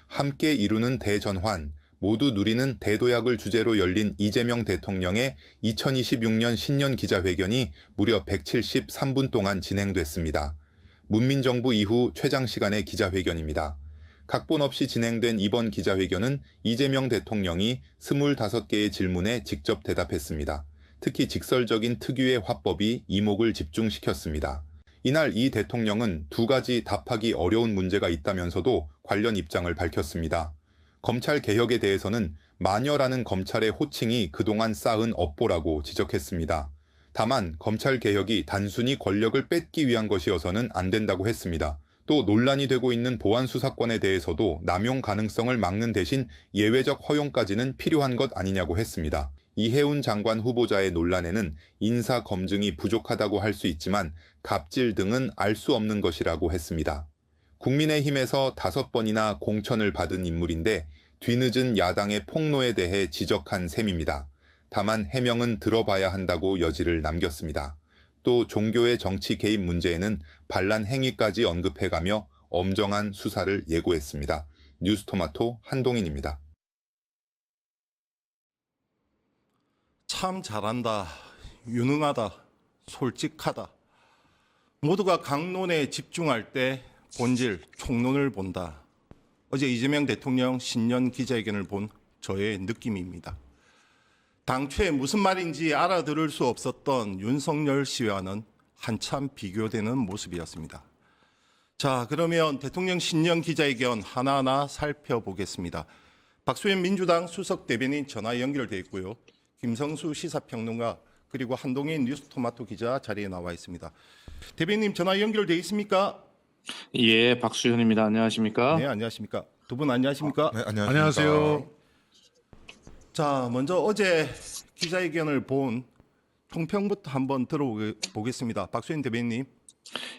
함께 이루는 대전환, 모두 누리는 대도약을 주제로 열린 이재명 대통령의 2026년 신년 기자회견이 무려 173분 동안 진행됐습니다. 문민정부 이후 최장시간의 기자회견입니다. 각본 없이 진행된 이번 기자회견은 이재명 대통령이 25개의 질문에 직접 대답했습니다. 특히 직설적인 특유의 화법이 이목을 집중시켰습니다. 이날 이 대통령은 두 가지 답하기 어려운 문제가 있다면서도 관련 입장을 밝혔습니다. 검찰 개혁에 대해서는 마녀라는 검찰의 호칭이 그동안 쌓은 업보라고 지적했습니다. 다만 검찰 개혁이 단순히 권력을 뺏기 위한 것이어서는 안 된다고 했습니다. 또 논란이 되고 있는 보안 수사권에 대해서도 남용 가능성을 막는 대신 예외적 허용까지는 필요한 것 아니냐고 했습니다. 이해운 장관 후보자의 논란에는 인사 검증이 부족하다고 할 수 있지만 갑질 등은 알 수 없는 것이라고 했습니다. 국민의힘에서 5번이나 공천을 받은 인물인데 뒤늦은 야당의 폭로에 대해 지적한 셈입니다. 다만 해명은 들어봐야 한다고 여지를 남겼습니다. 또 종교의 정치 개입 문제에는 반란 행위까지 언급해가며 엄정한 수사를 예고했습니다. 뉴스토마토 한동인입니다. 참 잘한다, 유능하다, 솔직하다. 모두가 강론에 집중할 때 본질, 총론을 본다. 어제 이재명 대통령 신년 기자회견을 본 저의 느낌입니다. 당초에 무슨 말인지 알아들을 수 없었던 윤석열 씨와는 한참 비교되는 모습이었습니다. 자, 그러면 대통령 신년 기자회견 하나하나 살펴보겠습니다. 박수현 민주당 수석 대변인 전화 연결돼 있고요. 김성수 시사평론가 그리고 한동인 뉴스토마토 기자 자리에 나와 있습니다. 대변인 전화 연결돼 있습니까? 예, 박수현입니다. 안녕하십니까? 네, 안녕하십니까? 두 분 안녕하십니까? 네, 안녕하세요. 자, 먼저 어제 기자회견을 본 총평부터 한번 들어보겠습니다. 박수현 대변인님.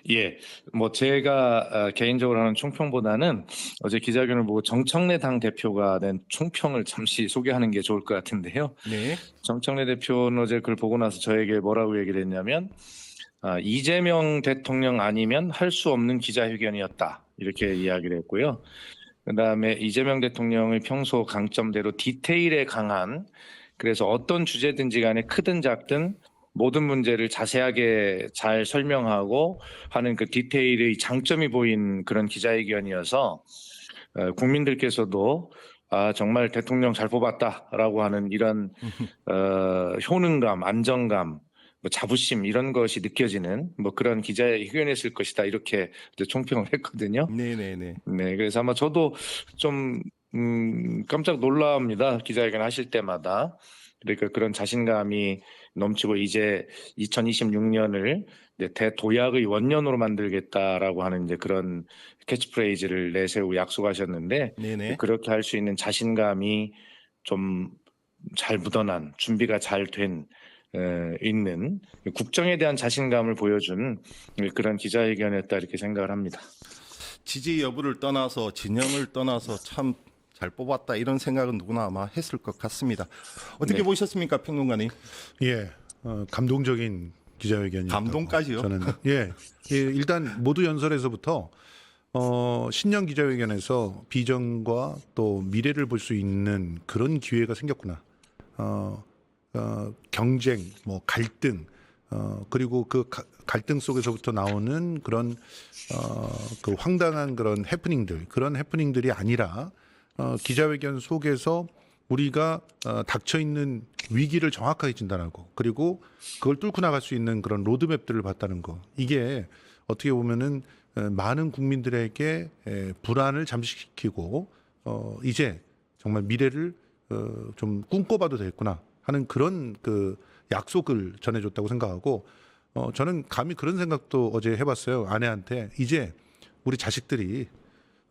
예, 뭐 제가 개인적으로 하는 총평보다는 어제 기자회견을 보고 정청래 당 대표가 낸 총평을 잠시 소개하는 게 좋을 것 같은데요. 네. 정청래 대표는 어제 그걸 보고 나서 저에게 뭐라고 얘기를 했냐면 이재명 대통령 아니면 할 수 없는 기자회견이었다. 이렇게 이야기를 했고요. 그다음에 이재명 대통령의 평소 강점대로 디테일에 강한, 그래서 어떤 주제든지 간에 크든 작든 모든 문제를 자세하게 잘 설명하고 하는 그 디테일의 장점이 보인 그런 기자회견이어서 국민들께서도 정말 대통령 잘 뽑았다라고 하는 이런 효능감, 안정감, 뭐 자부심 이런 것이 느껴지는 뭐 그런 기자회견이었을 것이다 이렇게 총평을 했거든요. 네네네. 네, 그래서 아마 저도 좀 깜짝 놀랍니다. 기자회견 하실 때마다. 그러니까 그런 자신감이 넘치고 이제 2026년을 대도약의 원년으로 만들겠다라고 하는 이제 그런 캐치프레이즈를 내세우고 약속하셨는데 네네. 그렇게 할 수 있는 자신감이 좀 잘 묻어난, 준비가 잘 된 있는 국정에 대한 자신감을 보여준 그런 기자회견이었다 이렇게 생각을 합니다. 지지 여부를 떠나서 진영을 떠나서 참 잘 뽑았다 이런 생각은 누구나 아마 했을 것 같습니다. 어떻게 네. 보셨습니까, 평론가님? 예, 감동적인 기자회견이었다고. 감동까지요? 저는 일단 모두 연설에서부터 신년 기자회견에서 비전과 또 미래를 볼 수 있는 그런 기회가 생겼구나. 경쟁, 뭐 갈등, 그리고 그 갈등 속에서부터 나오는 그런 그 황당한 그런 해프닝들, 그런 해프닝들이 아니라 기자회견 속에서 우리가 닥쳐 있는 위기를 정확하게 진단하고 그리고 그걸 뚫고 나갈 수 있는 그런 로드맵들을 봤다는 거. 이게 어떻게 보면은 많은 국민들에게 불안을 잠식시키고 이제 정말 미래를 좀 꿈꿔봐도 되겠구나 하는 그런 그 약속을 전해줬다고 생각하고 저는 감히 그런 생각도 어제 해봤어요. 아내한테 이제 우리 자식들이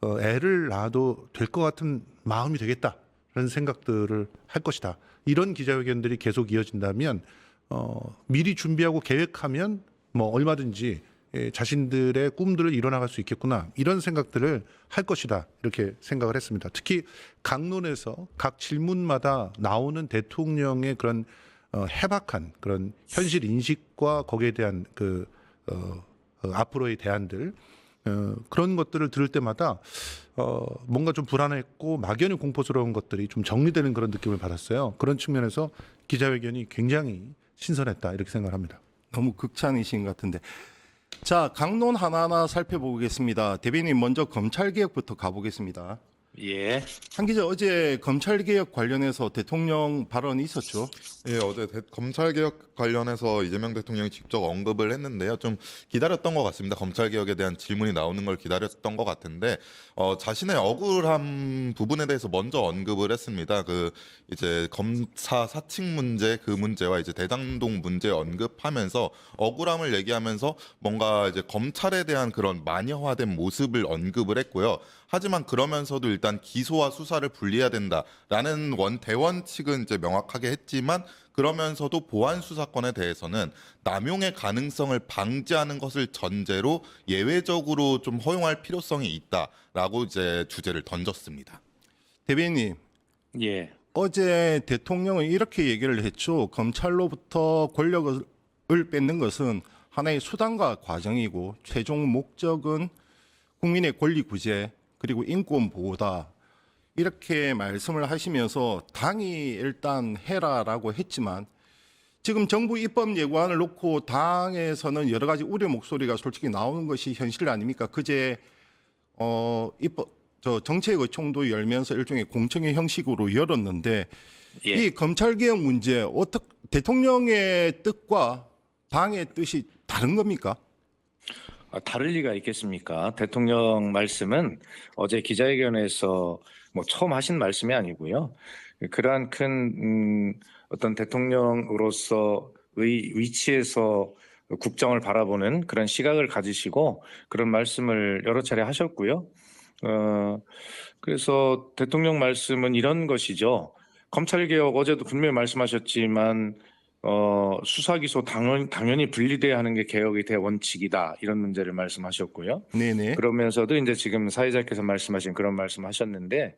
애를 낳아도 될 것 같은 마음이 되겠다라는 생각들을 할 것이다. 이런 기자회견들이 계속 이어진다면 미리 준비하고 계획하면 뭐 얼마든지 자신들의 꿈들을 이뤄나갈 수 있겠구나 이런 생각들을 할 것이다 이렇게 생각을 했습니다. 특히 강론에서 각 질문마다 나오는 대통령의 그런 해박한 그런 현실 인식과 거기에 대한 앞으로의 대안들 그런 것들을 들을 때마다 뭔가 좀 불안했고 막연히 공포스러운 것들이 좀 정리되는 그런 느낌을 받았어요. 그런 측면에서 기자회견이 굉장히 신선했다 이렇게 생각합니다. 너무 극찬이신 것 같은데. 자, 강론 하나하나 살펴보겠습니다. 대변인 먼저 검찰개혁부터 가보겠습니다. 예. 한 기자, 어제 검찰개혁 관련해서 대통령 발언이 있었죠? 예, 어제 검찰개혁 관련해서 이재명 대통령이 직접 언급을 했는데요. 좀 기다렸던 것 같습니다. 검찰개혁에 대한 질문이 나오는 걸 기다렸던 것 같은데, 자신의 억울한 부분에 대해서 먼저 언급을 했습니다. 이제 검사 사칭 문제, 그 문제와 이제 대장동 문제 언급하면서 억울함을 얘기하면서 뭔가 이제 검찰에 대한 그런 마녀화된 모습을 언급을 했고요. 하지만 그러면서도 일단 기소와 수사를 분리해야 된다라는 대원칙은 이제 명확하게 했지만 그러면서도 보안 수사권에 대해서는 남용의 가능성을 방지하는 것을 전제로 예외적으로 좀 허용할 필요성이 있다라고 이제 주제를 던졌습니다. 대변인님, 예. 어제 대통령은 이렇게 얘기를 했죠. 검찰로부터 권력을 뺏는 것은 하나의 수단과 과정이고 최종 목적은 국민의 권리 구제 그리고 인권 보호다. 이렇게 말씀을 하시면서 당이 일단 해라라고 했지만 지금 정부 입법 예고안을 놓고 당에서는 여러 가지 우려 목소리가 솔직히 나오는 것이 현실 아닙니까? 그제 정책의총도 열면서 일종의 공청회 형식으로 열었는데 예. 이 검찰개혁 문제 대통령의 뜻과 당의 뜻이 다른 겁니까? 다를 리가 있겠습니까? 대통령 말씀은 어제 기자회견에서 뭐 처음 하신 말씀이 아니고요. 그러한 큰 어떤 대통령으로서의 위치에서 국정을 바라보는 그런 시각을 가지시고 그런 말씀을 여러 차례 하셨고요. 그래서 대통령 말씀은 이런 것이죠. 검찰개혁 어제도 분명히 말씀하셨지만 수사 기소 당연히 분리돼야 하는 게 개혁의 대원칙이다 이런 문제를 말씀하셨고요. 네네. 그러면서도 이제 지금 사회자께서 말씀하신 그런 말씀하셨는데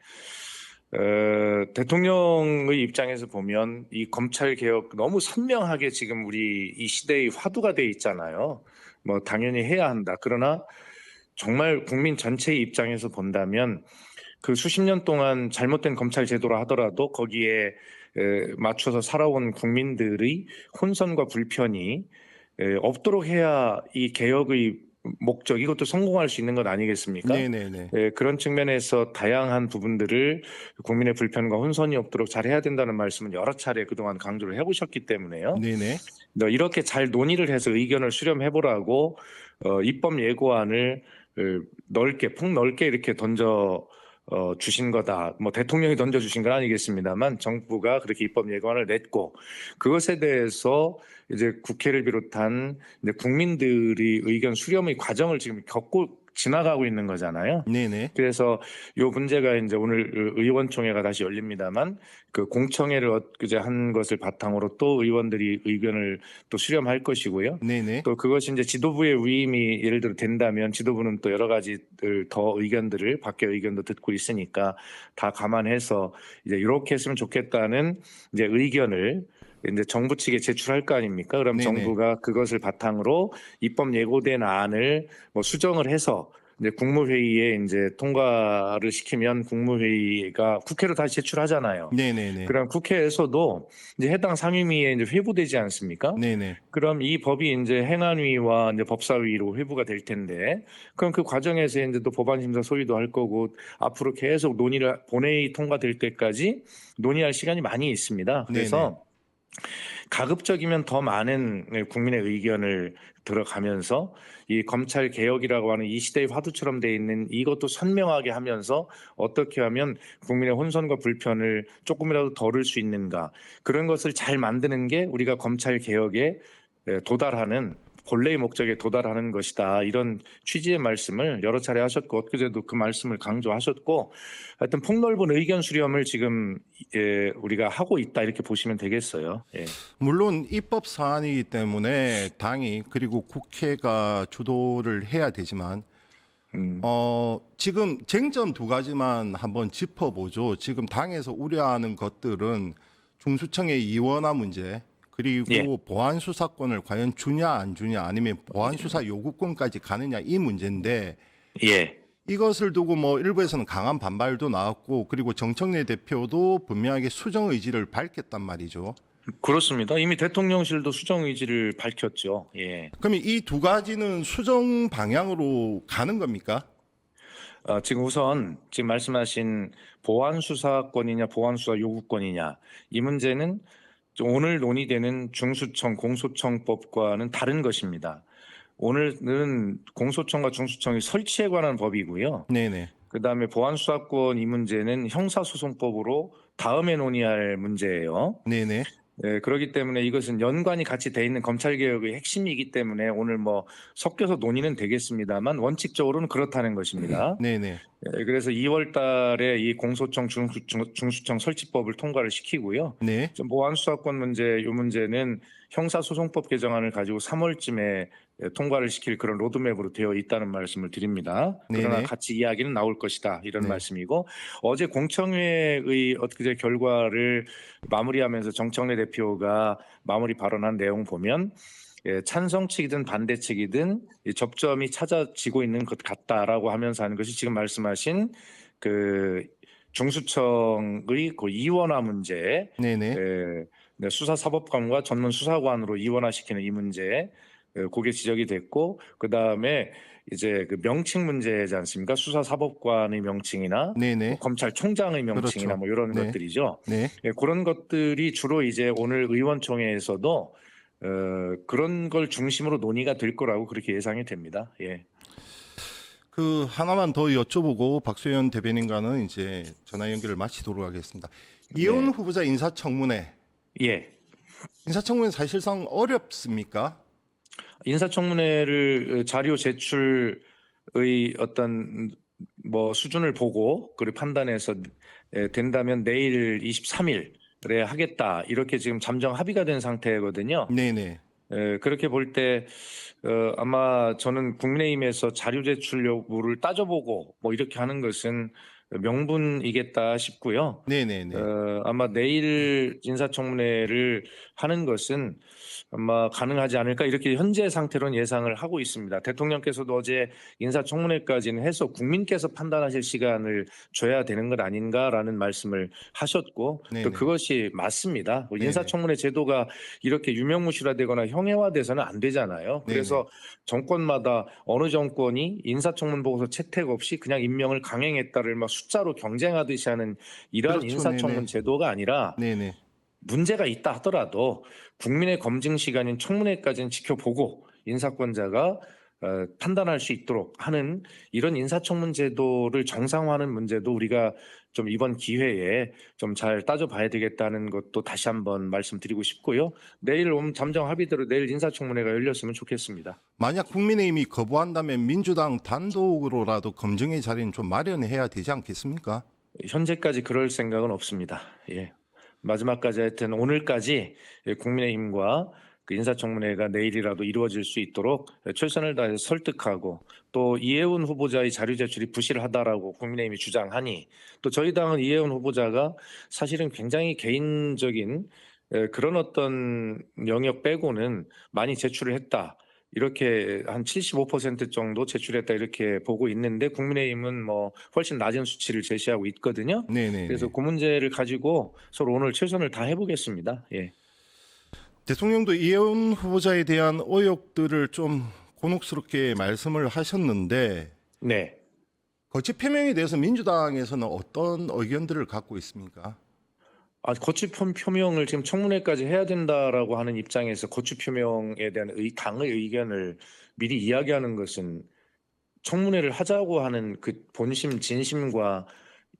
대통령의 입장에서 보면 이 검찰 개혁 너무 선명하게 지금 우리 이 시대의 화두가 돼 있잖아요. 뭐 당연히 해야 한다. 그러나 정말 국민 전체의 입장에서 본다면 그 수십 년 동안 잘못된 검찰 제도라 하더라도 거기에 맞춰서 살아온 국민들의 혼선과 불편이 없도록 해야 이 개혁의 목적 이것도 성공할 수 있는 것 아니겠습니까? 네네네. 그런 측면에서 다양한 부분들을 국민의 불편과 혼선이 없도록 잘해야 된다는 말씀은 여러 차례 그동안 강조를 해오셨기 때문에요. 네네. 이렇게 잘 논의를 해서 의견을 수렴해보라고 입법 예고안을 폭넓게 이렇게 던져 주신 거다. 뭐 대통령이 던져주신 건 아니겠습니다만 정부가 그렇게 입법 예고안을 냈고 그것에 대해서 이제 국회를 비롯한 이제 국민들이 의견 수렴의 과정을 지금 겪고 지나가고 있는 거잖아요. 네네. 그래서 이 문제가 이제 오늘 의원총회가 다시 열립니다만 그 공청회를 엊그제 한 것을 바탕으로 또 의원들이 의견을 또 수렴할 것이고요. 네네. 또 그것이 이제 지도부의 위임이 예를 들어 된다면 지도부는 또 여러 가지들 더 의견들을 밖의 의견도 듣고 있으니까 다 감안해서 이제 이렇게 했으면 좋겠다는 이제 의견을 이제 정부 측에 제출할 거 아닙니까? 그럼 네네. 정부가 그것을 바탕으로 입법 예고된 안을 뭐 수정을 해서 이제 국무회의에 이제 통과를 시키면 국무회의가 국회로 다시 제출하잖아요. 네네네. 그럼 국회에서도 이제 해당 상임위에 이제 회부되지 않습니까? 네네. 그럼 이 법이 이제 행안위와 이제 법사위로 회부가 될 텐데, 그럼 그 과정에서 이제 또 법안심사 소위도 할 거고, 앞으로 계속 논의를 본회의 통과될 때까지 논의할 시간이 많이 있습니다. 그래서 가급적이면 더 많은 국민의 의견을 들어가면서 이 검찰 개혁이라고 하는 이 시대의 화두처럼 돼 있는 이것도 선명하게 하면서 어떻게 하면 국민의 혼선과 불편을 조금이라도 덜을 수 있는가 그런 것을 잘 만드는 게 우리가 검찰 개혁에 도달하는 본래의 목적에 도달하는 것이다. 이런 취지의 말씀을 여러 차례 하셨고 엊그제도 그 말씀을 강조하셨고 하여튼 폭넓은 의견 수렴을 지금 우리가 하고 있다 이렇게 보시면 되겠어요. 예. 물론 입법 사안이기 때문에 당이 그리고 국회가 주도를 해야 되지만 지금 쟁점 두 가지만 한번 짚어보죠. 지금 당에서 우려하는 것들은 중수청의 이원화 문제 그리고 예. 보안 수사권을 과연 주냐 안 주냐 아니면 보안 수사 요구권까지 가느냐 이 문제인데 예. 이것을 두고 뭐 일부에서는 강한 반발도 나왔고 그리고 정청래 대표도 분명하게 수정 의지를 밝혔단 말이죠. 그렇습니다. 이미 대통령실도 수정 의지를 밝혔죠. 예. 그러면 이 두 가지는 수정 방향으로 가는 겁니까? 지금 우선 지금 말씀하신 보안 수사권이냐 보안 수사 요구권이냐 이 문제는 오늘 논의되는 중수청 공소청법과는 다른 것입니다. 오늘은 공소청과 중수청이 설치에 관한 법이고요. 네네. 그다음에 보안 수사권 이 문제는 형사소송법으로 다음에 논의할 문제예요. 네네. 그렇기 때문에 이것은 연관이 같이 돼 있는 검찰개혁의 핵심이기 때문에 오늘 뭐 섞여서 논의는 되겠습니다만 원칙적으로는 그렇다는 것입니다. 네네. 그래서 2월 달에 이 공소청 중수청 설치법을 통과를 시키고요. 네. 좀 보안 수사권 문제, 이 문제는 형사소송법 개정안을 가지고 3월쯤에 통과를 시킬 그런 로드맵으로 되어 있다는 말씀을 드립니다. 그러나 네네. 같이 이야기는 나올 것이다 이런 네. 말씀이고 어제 공청회의 엊그제 결과를 마무리하면서 정청래 대표가 마무리 발언한 내용 보면 찬성 측이든 반대 측이든 이 접점이 찾아지고 있는 것 같다라고 하면서 하는 것이 지금 말씀하신 그 중수청의 그 이원화 문제, 네네. 수사사법관과 전문 수사관으로 이원화시키는 이 문제, 그게 지적이 됐고 그 다음에 이제 그 명칭 문제지 않습니까? 수사사법관의 명칭이나 네네. 뭐 검찰총장의 명칭이나 그렇죠. 뭐 이런 네. 것들이죠. 네. 그런 것들이 주로 이제 오늘 의원총회에서도 그런 걸 중심으로 논의가 될 거라고 그렇게 예상이 됩니다. 예. 그 하나만 더 여쭤보고 박수현 대변인과는 이제 전화 연결을 마치도록 하겠습니다. 이혜원 후보자 인사청문회. 예. 인사청문회 사실상 어렵습니까? 인사청문회를 자료 제출의 어떤 뭐 수준을 보고 그를 판단해서 된다면 내일 23일에 하겠다 이렇게 지금 잠정 합의가 된 상태거든요. 네네. 그렇게 볼 때 아마 저는 국민의힘에서 자료 제출 여부를 따져보고 뭐 이렇게 하는 것은 명분이겠다 싶고요. 네네네. 아마 내일 인사청문회를 하는 것은 아마 가능하지 않을까 이렇게 현재 상태로는 예상을 하고 있습니다. 대통령께서도 어제 인사청문회까지는 해서 국민께서 판단하실 시간을 줘야 되는 것 아닌가라는 말씀을 하셨고 네네. 또 그것이 맞습니다. 네네. 인사청문회 제도가 이렇게 유명무실화되거나 형해화돼서는 안 되잖아요. 그래서 정권마다 어느 정권이 인사청문 보고서 채택 없이 그냥 임명을 강행했다를 막 숫자로 경쟁하듯이 하는 이러한 그렇죠. 인사청문 네네. 제도가 아니라 네네. 문제가 있다 하더라도 국민의 검증 시간인 청문회까지는 지켜보고 인사권자가 판단할 수 있도록 하는 이런 인사청문 제도를 정상화하는 문제도 우리가 좀 이번 기회에 좀 잘 따져봐야 되겠다는 것도 다시 한번 말씀드리고 싶고요. 내일 잠정 합의대로 내일 인사청문회가 열렸으면 좋겠습니다. 만약 국민의힘이 거부한다면 민주당 단독으로라도 검증의 자리는 좀 마련해야 되지 않겠습니까? 현재까지 그럴 생각은 없습니다. 예. 마지막까지 하여튼 오늘까지 국민의힘과 그 인사청문회가 내일이라도 이루어질 수 있도록 최선을 다해서 설득하고 또 이혜훈 후보자의 자료 제출이 부실하다라고 국민의힘이 주장하니 또 저희 당은 이혜훈 후보자가 사실은 굉장히 개인적인 그런 어떤 영역 빼고는 많이 제출을 했다. 이렇게 한 75% 정도 제출했다 이렇게 보고 있는데 국민의힘은 뭐 훨씬 낮은 수치를 제시하고 있거든요. 네네. 그래서 그 문제를 가지고 서로 오늘 최선을 다 해보겠습니다. 예. 대통령도 이혜원 후보자에 대한 의혹들을 좀 곤혹스럽게 말씀을 하셨는데 네. 거취 표명에 대해서 민주당에서는 어떤 의견들을 갖고 있습니까? 거취 표명을 지금 청문회까지 해야 된다라고 하는 입장에서 거취 표명에 대한 당의 의견을 미리 이야기하는 것은 청문회를 하자고 하는 그 본심 진심과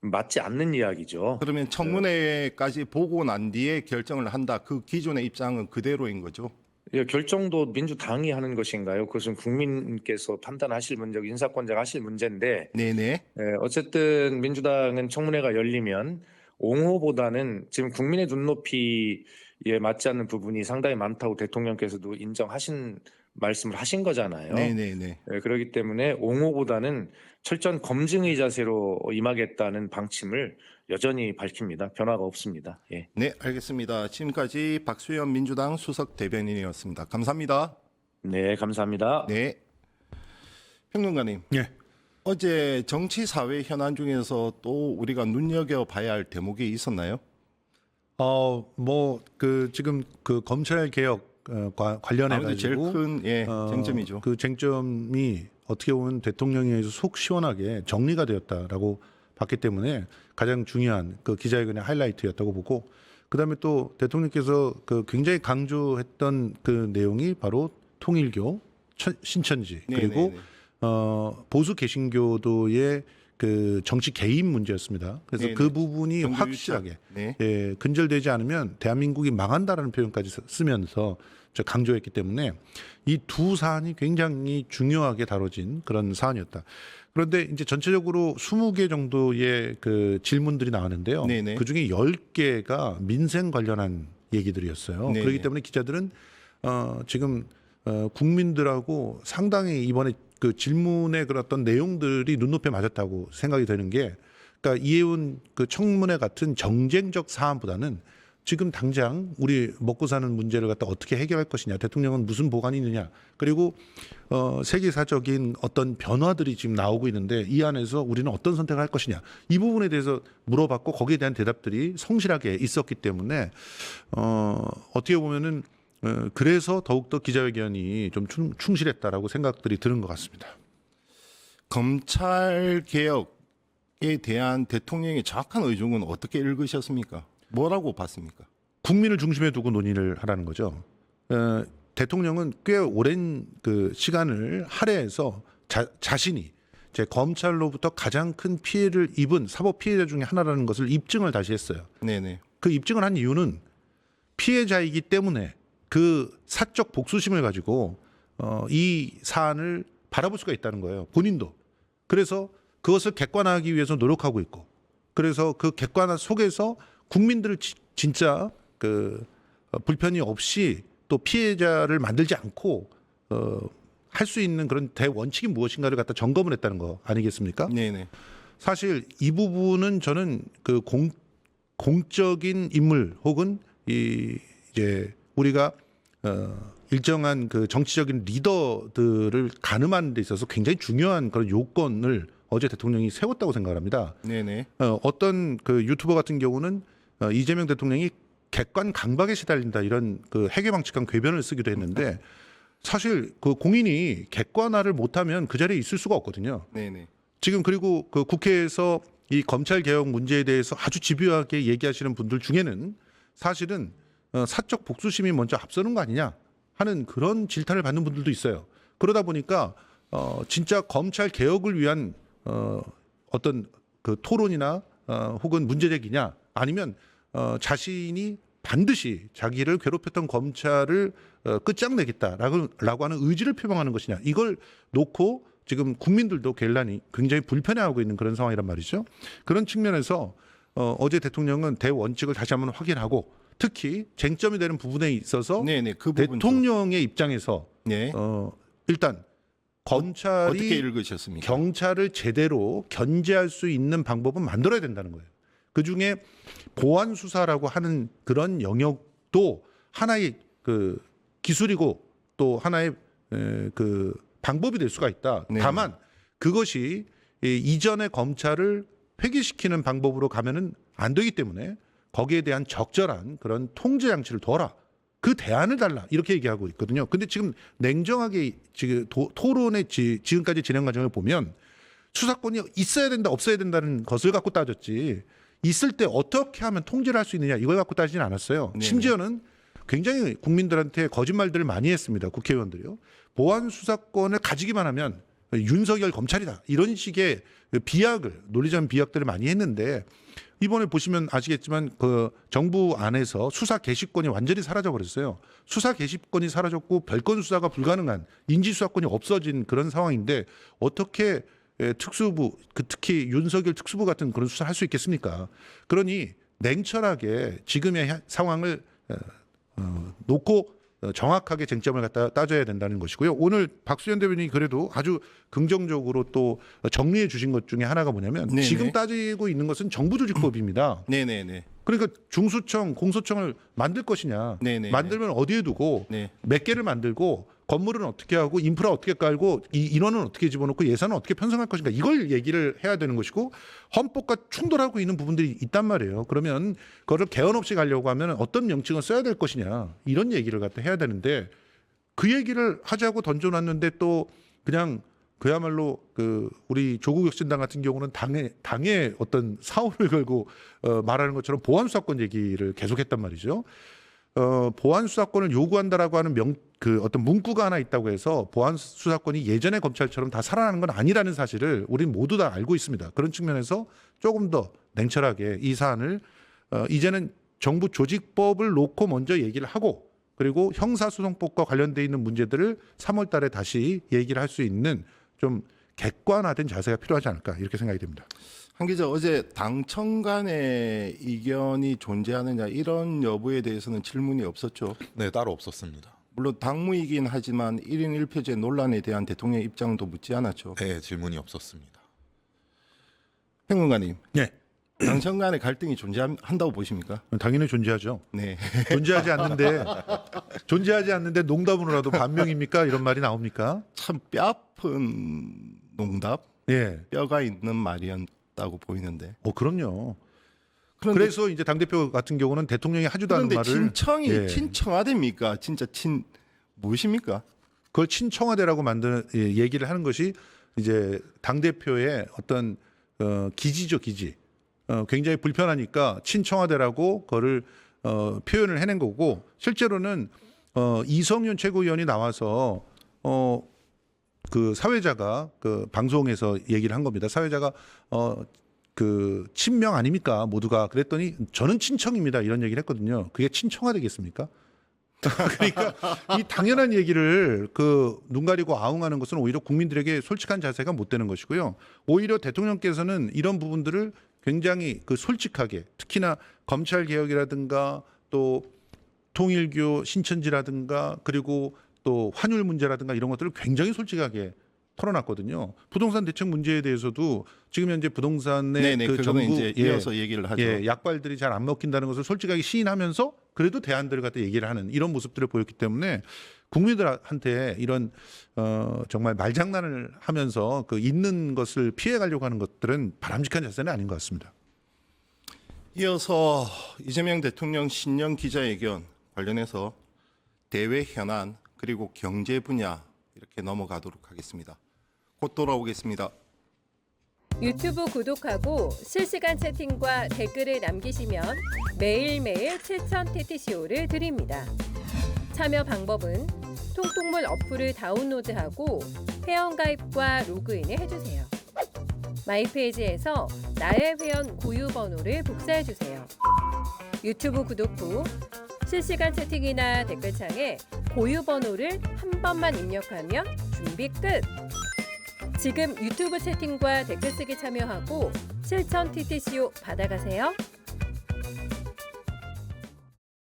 맞지 않는 이야기죠. 그러면 청문회까지 보고 난 뒤에 결정을 한다. 그 기존의 입장은 그대로인 거죠. 예, 결정도 민주당이 하는 것인가요? 그것은 국민께서 판단하실 문제고 인사권자가 하실 문제인데 네네. 어쨌든 민주당은 청문회가 열리면 옹호보다는 지금 국민의 눈높이에 맞지 않는 부분이 상당히 많다고 대통령께서도 인정하신 말씀을 하신 거잖아요. 네네네. 그렇기 때문에 옹호보다는 철저한 검증의 자세로 임하겠다는 방침을 여전히 밝힙니다. 변화가 없습니다. 예. 네, 알겠습니다. 지금까지 박수현 민주당 수석 대변인이었습니다. 감사합니다. 네, 감사합니다. 네. 평론가님. 예. 어제 정치 사회 현안 중에서 또 우리가 눈여겨봐야 할 대목이 있었나요? 지금 그 검찰 개혁 관련해 아무래도 제일 가지고 큰 쟁점이죠. 그 쟁점이 어떻게 보면 대통령에 의해서 속 시원하게 정리가 되었다라고 봤기 때문에 가장 중요한 그 기자회견의 하이라이트였다고 보고, 그다음에 또 대통령께서 그 굉장히 강조했던 그 내용이 바로 통일교, 신천지, 그리고 네네네. 보수 개신교도의 그 정치 개입 문제였습니다. 그래서 네네. 그 부분이 정규 확실하게 유착. 네. 근절되지 않으면 대한민국이 망한다라는 표현까지 쓰면서 강조했기 때문에 이 두 사안이 굉장히 중요하게 다뤄진 그런 사안이었다. 그런데 이제 전체적으로 20개 정도의 그 질문들이 나왔는데요. 네네. 그 중에 10개가 민생 관련한 얘기들이었어요. 네네. 그렇기 때문에 기자들은 지금 국민들하고 상당히 이번에 그 질문의 그런 어떤 내용들이 눈높이에 맞았다고 생각이 되는 게, 그러니까 이해운 그 청문회 같은 정쟁적 사안보다는 지금 당장 우리 먹고 사는 문제를 갖다 어떻게 해결할 것이냐, 대통령은 무슨 보관이 있느냐, 그리고 세계사적인 어떤 변화들이 지금 나오고 있는데 이 안에서 우리는 어떤 선택을 할 것이냐, 이 부분에 대해서 물어봤고 거기에 대한 대답들이 성실하게 있었기 때문에 어떻게 보면은 그래서 더욱더 기자회견이 좀 충실했다라고 생각들이 드는 것 같습니다. 검찰 개혁에 대한 대통령의 정확한 의중은 어떻게 읽으셨습니까? 뭐라고 봤습니까? 국민을 중심에 두고 논의를 하라는 거죠. 대통령은 꽤 오랜 그 시간을 할애해서 자신이 제 검찰로부터 가장 큰 피해를 입은 사법 피해자 중에 하나라는 것을 입증을 다시 했어요. 네네. 그 입증을 한 이유는 피해자이기 때문에 그 사적 복수심을 가지고 이 사안을 바라볼 수가 있다는 거예요. 본인도. 그래서 그것을 객관화하기 위해서 노력하고 있고, 그래서 그 객관화 속에서 국민들을 진짜 그 불편이 없이 또 피해자를 만들지 않고 할 수 있는 그런 대원칙이 무엇인가를 갖다 점검을 했다는 거 아니겠습니까? 네네. 사실 이 부분은 저는 그 공적인 인물 혹은 이제 우리가 일정한 그 정치적인 리더들을 가늠하는 데 있어서 굉장히 중요한 그런 요건을 어제 대통령이 세웠다고 생각합니다. 네네. 어떤 그 유튜버 같은 경우는 이재명 대통령이 객관 강박에 시달린다, 이런 그 해괴망측한 궤변을 쓰기도 했는데, 사실 그 공인이 객관화를 못하면 그 자리에 있을 수가 없거든요. 네네. 지금 그리고 그 국회에서 이 검찰 개혁 문제에 대해서 아주 집요하게 얘기하시는 분들 중에는 사실은 사적 복수심이 먼저 앞서는 거 아니냐 하는 그런 질타를 받는 분들도 있어요. 그러다 보니까 진짜 검찰 개혁을 위한 어떤 그 토론이나 혹은 문제 제기냐, 아니면 자신이 반드시 자기를 괴롭혔던 검찰을 끝장내겠다라고 하는 의지를 표명하는 것이냐, 이걸 놓고 지금 국민들도 갤란이 굉장히 불편해하고 있는 그런 상황이란 말이죠. 그런 측면에서 어제 대통령은 대원칙을 다시 한번 확인하고, 특히 쟁점이 되는 부분에 있어서 네네. 그 부분 대통령의 입장에서 네. 일단 검찰이 어떻게 읽으셨습니까? 경찰을 제대로 견제할 수 있는 방법은 만들어야 된다는 거예요. 그중에 보안 수사라고 하는 그런 영역도 하나의 그 기술이고 또 하나의 그 방법이 될 수가 있다. 네. 다만 그것이 이전의 검찰을 폐기시키는 방법으로 가면은 안 되기 때문에 거기에 대한 적절한 그런 통제 장치를 둬라. 그 대안을 달라. 이렇게 얘기하고 있거든요. 근데 지금 냉정하게 지금 토론의 지금까지 진행 과정을 보면 수사권이 있어야 된다, 없어야 된다는 것을 갖고 따졌지, 있을 때 어떻게 하면 통제를 할 수 있느냐 이걸 갖고 따지진 않았어요. 네네. 심지어는 굉장히 국민들한테 거짓말들을 많이 했습니다. 국회의원들이요. 보안 수사권을 가지기만 하면 윤석열 검찰이다, 이런 식의 비약을, 논리적인 비약들을 많이 했는데, 이번에 보시면 아시겠지만 그 정부 안에서 수사 개시권이 완전히 사라져 버렸어요. 수사 개시권이 사라졌고 별건 수사가 불가능한, 인지 수사권이 없어진 그런 상황인데 어떻게 특수부, 특히 윤석열 특수부 같은 그런 수사를 할 수 있겠습니까? 그러니 냉철하게 지금의 상황을 놓고 정확하게 쟁점을 갖다 따져야 된다는 것이고요. 오늘 박수현 대변인이 그래도 아주 긍정적으로 또 정리해 주신 것 중에 하나가 뭐냐면 네네. 지금 따지고 있는 것은 정부조직법입니다. 네네네. 그러니까 중수청, 공소청을 만들 것이냐, 네네. 만들면 어디에 두고 네. 몇 개를 만들고 건물은 어떻게 하고 인프라 어떻게 깔고 이 인원은 어떻게 집어넣고 예산은 어떻게 편성할 것인가 이걸 얘기를 해야 되는 것이고 헌법과 충돌하고 있는 부분들이 있단 말이에요. 그러면 그거를 개헌 없이 가려고 하면 어떤 명칭을 써야 될 것이냐 이런 얘기를 갖다 해야 되는데 그 얘기를 하자고 던져놨는데 또 그냥 그야말로 그 우리 조국 혁신당 같은 경우는 당의 어떤 사활을 걸고 말하는 것처럼 보안 수사권 얘기를 계속했단 말이죠. 보안 수사권을 요구한다라고 하는 그 어떤 문구가 하나 있다고 해서 보안 수사권이 예전의 검찰처럼 다 살아나는 건 아니라는 사실을 우리는 모두 다 알고 있습니다. 그런 측면에서 조금 더 냉철하게 이 사안을 이제는 정부 조직법을 놓고 먼저 얘기를 하고 그리고 형사소송법과 관련돼 있는 문제들을 3월 달에 다시 얘기를 할 수 있는 좀 객관화된 자세가 필요하지 않을까 이렇게 생각이 됩니다. 한 기자 어제 당청 간의 이견이 존재하느냐 이런 여부에 대해서는 질문이 없었죠. 네, 따로 없었습니다. 물론 당무이긴 하지만 1인 1표제 논란에 대한 대통령의 입장도 묻지 않았죠. 네, 질문이 없었습니다. 행문관님, 네, 당청 간의 갈등이 존재한다고 보십니까? 당연히 존재하죠. 네. 존재하지 않는데 농담으로라도 반명입니까? 이런 말이 나옵니까? 참 뼈아픈 농답, 예. 뼈가 있는 말이었다고 보이는데. 그럼요. 그런데, 그래서 이제 당대표 같은 경우는 대통령이 하지도 않은 그런데 말을 친청이 예. 친청와대입니까? 진짜 무엇입니까? 그걸 친청와대라고 만드는 얘기를 하는 것이 이제 당대표의 어떤 기지죠, 기지. 굉장히 불편하니까 친청와대라고 그거를 표현을 해낸 거고 실제로는 이성윤 최고위원이 나와서 그 사회자가 그 방송에서 얘기를 한 겁니다. 사회자가 그 친명 아닙니까 모두가 그랬더니 저는 친청입니다 이런 얘기를 했거든요. 그게 친청화되겠습니까? 그러니까 이 당연한 얘기를 그 눈 가리고 아웅하는 것은 오히려 국민들에게 솔직한 자세가 못 되는 것이고요. 오히려 대통령께서는 이런 부분들을 굉장히 그 솔직하게 특히나 검찰 개혁이라든가 또 통일교 신천지라든가 그리고 또 환율 문제라든가 이런 것들을 굉장히 솔직하게 털어놨거든요. 부동산 대책 문제에 대해서도 지금 현재 부동산의 네네, 그 그거는 정부 이제 이어서 얘기를 하죠. 약발들이 잘 안 먹힌다는 것을 솔직하게 시인하면서 그래도 대안들을 갖다 얘기를 하는 이런 모습들을 보였기 때문에 국민들한테 이런 정말 말장난을 하면서 그 있는 것을 피해가려고 하는 것들은 바람직한 자세는 아닌 것 같습니다. 이어서 이재명 대통령 신년 기자회견 관련해서 대외 현안 그리고 경제 분야 이렇게 넘어가도록 하겠습니다. 곧 돌아오겠습니다. 유튜브 구독하고 실시간 채팅과 댓글을 남기시면 매일매일 7,000TTCO를 드립니다. 참여 방법은 통통물 어플을 다운로드하고 회원가입과 로그인을 해주세요. 마이페이지에서 나의 회원 고유 번호를 복사해주세요. 유튜브 구독 후 실시간 채팅이나 댓글창에 고유 번호를 한 번만 입력하면 준비 끝! 지금 유튜브 채팅과 댓글 쓰기 참여하고 7,000TTCO 받아가세요.